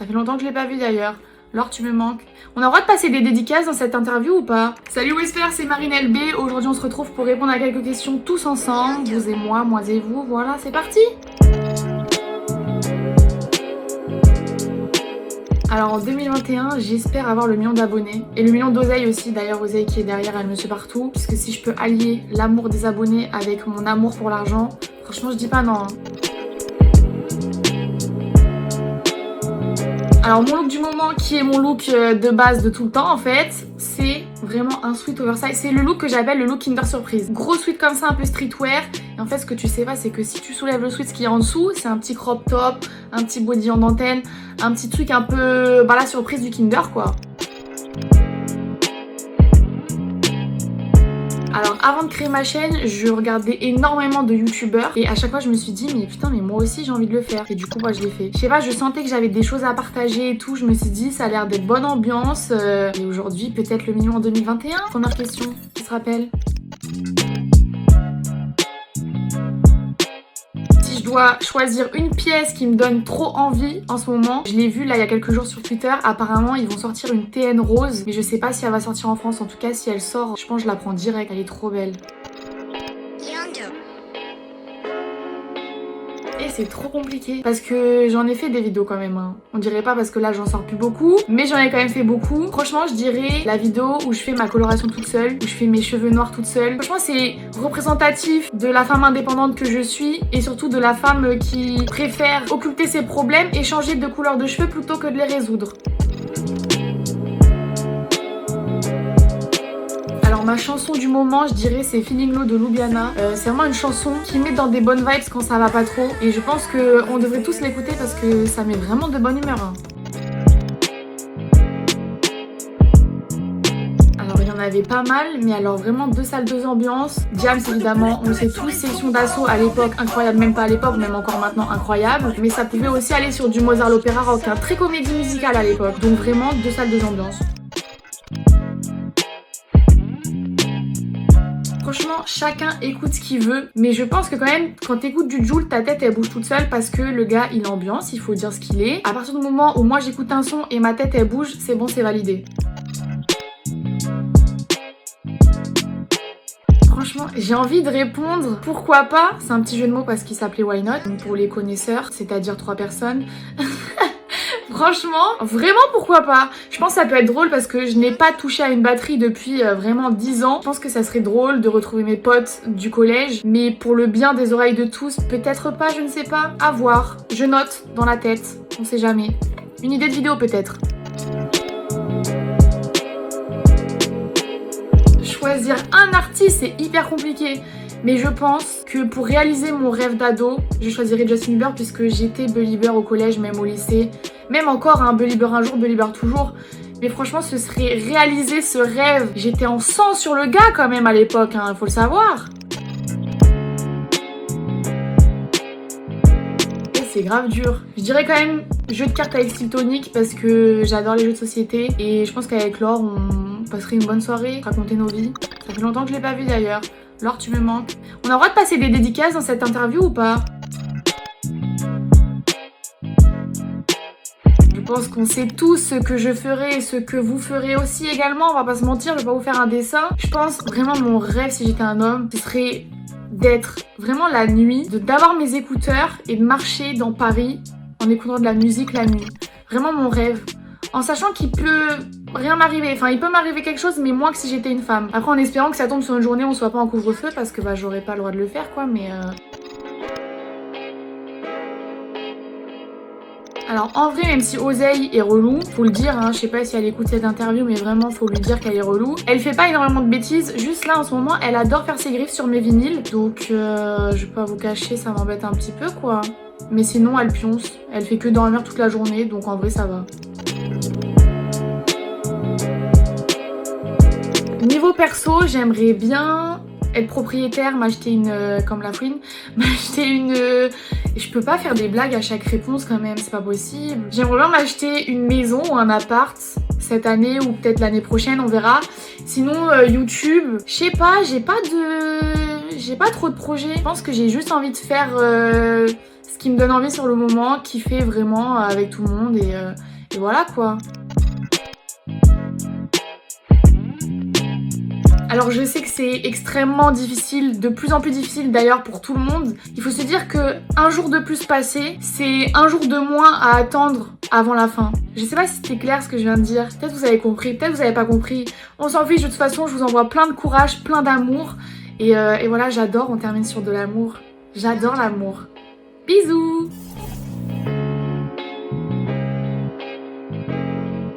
Ça fait longtemps que je l'ai pas vu d'ailleurs. Laure, tu me manques. On a le droit de passer des dédicaces dans cette interview ou pas? Salut Whisper, c'est Marine LB. Aujourd'hui on se retrouve pour répondre à quelques questions tous ensemble. Vous et moi et vous. Voilà, c'est parti. Alors en 2021, j'espère avoir le million d'abonnés. Et le million d'oseille aussi, d'ailleurs oseille qui est derrière, elle me suit partout. Puisque si je peux allier l'amour des abonnés avec mon amour pour l'argent, franchement je dis pas non. Alors mon look du moment, qui est mon look de base de tout le temps en fait, c'est vraiment un sweat oversize. C'est le look que j'appelle le look Kinder Surprise. Gros sweat comme ça, un peu streetwear. Et en fait ce que tu sais pas, c'est que si tu soulèves le sweat, ce qui est en dessous, c'est un petit crop top, un petit body en dentelle, un petit truc un peu, la surprise du Kinder quoi. Alors avant de créer ma chaîne, je regardais énormément de youtubeurs et à chaque fois je me suis dit mais putain mais moi aussi j'ai envie de le faire et du coup moi je l'ai fait. Je sais pas, je sentais que j'avais des choses à partager et tout, je me suis dit ça a l'air d'être bonne ambiance et aujourd'hui peut-être le million en 2021. Première question, qui se rappelle? Je dois choisir une pièce qui me donne trop envie en ce moment. Je l'ai vu là il y a quelques jours sur Twitter. Apparemment ils vont sortir une TN rose. Mais je sais pas si elle va sortir en France. En tout cas si elle sort, je pense que je la prends direct. Elle est trop belle. Et c'est trop compliqué parce que j'en ai fait des vidéos quand même hein. On dirait pas parce que là j'en sors plus beaucoup, mais j'en ai quand même fait beaucoup. Franchement je dirais la vidéo où je fais ma coloration toute seule, où je fais mes cheveux noirs toute seule. Franchement c'est représentatif de la femme indépendante que je suis et surtout de la femme qui préfère occulter ses problèmes et changer de couleur de cheveux plutôt que de les résoudre. Alors ma chanson du moment, je dirais c'est Feeling Low de Lubiana. C'est vraiment une chanson qui met dans des bonnes vibes quand ça va pas trop. Et je pense qu'on devrait tous l'écouter parce que ça met vraiment de bonne humeur. Hein. Alors il y en avait pas mal, mais alors vraiment 2 salles, 2 ambiances. Diams évidemment, on le sait tous, Section d'Assaut à l'époque, incroyable, même pas à l'époque, même encore maintenant incroyable. Mais ça pouvait aussi aller sur du Mozart l'Opéra Rock, un très comédie musicale à l'époque. Donc vraiment 2 salles, 2 ambiances. Franchement, chacun écoute ce qu'il veut, mais je pense que quand même, quand t'écoutes du Jul, ta tête elle bouge toute seule parce que le gars il ambiance, il faut dire ce qu'il est. À partir du moment où moi j'écoute un son et ma tête elle bouge, c'est bon, c'est validé. Franchement, j'ai envie de répondre pourquoi pas. C'est un petit jeu de mots parce qu'il s'appelait Why Not. Donc pour les connaisseurs, c'est-à-dire 3 personnes. Franchement, vraiment pourquoi pas. Je pense que ça peut être drôle parce que je n'ai pas touché à une batterie depuis vraiment 10 ans. Je pense que ça serait drôle de retrouver mes potes du collège. Mais pour le bien des oreilles de tous, peut-être pas, je ne sais pas. À voir. Je note dans la tête, on sait jamais. Une idée de vidéo peut-être. Choisir un artiste, c'est hyper compliqué. Mais je pense que pour réaliser mon rêve d'ado, je choisirais Justin Bieber puisque j'étais Belieber au collège, même au lycée. Même encore, hein, Belieber un jour, Belieber toujours. Mais franchement, ce serait réaliser ce rêve. J'étais en sang sur le gars quand même à l'époque, hein, faut le savoir. Et c'est grave dur. Je dirais quand même jeu de cartes avec Stiltonic parce que j'adore les jeux de société. Et je pense qu'avec Laure, on passerait une bonne soirée, raconter nos vies. Ça fait longtemps que je l'ai pas vu d'ailleurs. Laure, tu me manques. On a le droit de passer des dédicaces dans cette interview ou pas? Je pense qu'on sait tous ce que je ferai et ce que vous ferez aussi également. On va pas se mentir, je vais pas vous faire un dessin. Je pense vraiment mon rêve si j'étais un homme, ce serait d'être vraiment la nuit, d'avoir mes écouteurs et de marcher dans Paris en écoutant de la musique la nuit. Vraiment mon rêve. En sachant qu'il peut rien m'arriver. Enfin, il peut m'arriver quelque chose, mais moins que si j'étais une femme. Après, en espérant que ça tombe sur une journée où on soit pas en couvre-feu, parce que j'aurais pas le droit de le faire, quoi, mais... Alors, en vrai, même si Oseille est relou, faut le dire, hein, je sais pas si elle écoute cette interview, mais vraiment, faut lui dire qu'elle est relou. Elle fait pas énormément de bêtises, juste là, en ce moment, elle adore faire ses griffes sur mes vinyles. Donc, je vais pas vous cacher, ça m'embête un petit peu, quoi. Mais sinon, elle pionce. Elle fait que dormir toute la journée, donc en vrai, ça va. Niveau perso, j'aimerais bien être propriétaire, m'acheter une... comme la fouine, m'acheter une... Je peux pas faire des blagues à chaque réponse quand même, c'est pas possible. J'aimerais bien m'acheter une maison ou un appart cette année ou peut-être l'année prochaine, on verra. Sinon, YouTube, je sais pas, j'ai pas trop de projets. Je pense que j'ai juste envie de faire... ce qui me donne envie sur le moment, kiffer vraiment avec tout le monde et voilà quoi. Alors je sais que c'est extrêmement difficile, de plus en plus difficile d'ailleurs pour tout le monde. Il faut se dire que un jour de plus passé, c'est un jour de moins à attendre avant la fin. Je sais pas si c'était clair ce que je viens de dire. Peut-être vous avez compris, peut-être vous avez pas compris. On s'en fiche, de toute façon je vous envoie plein de courage, plein d'amour. Et voilà, j'adore, on termine sur de l'amour. J'adore l'amour. Bisous!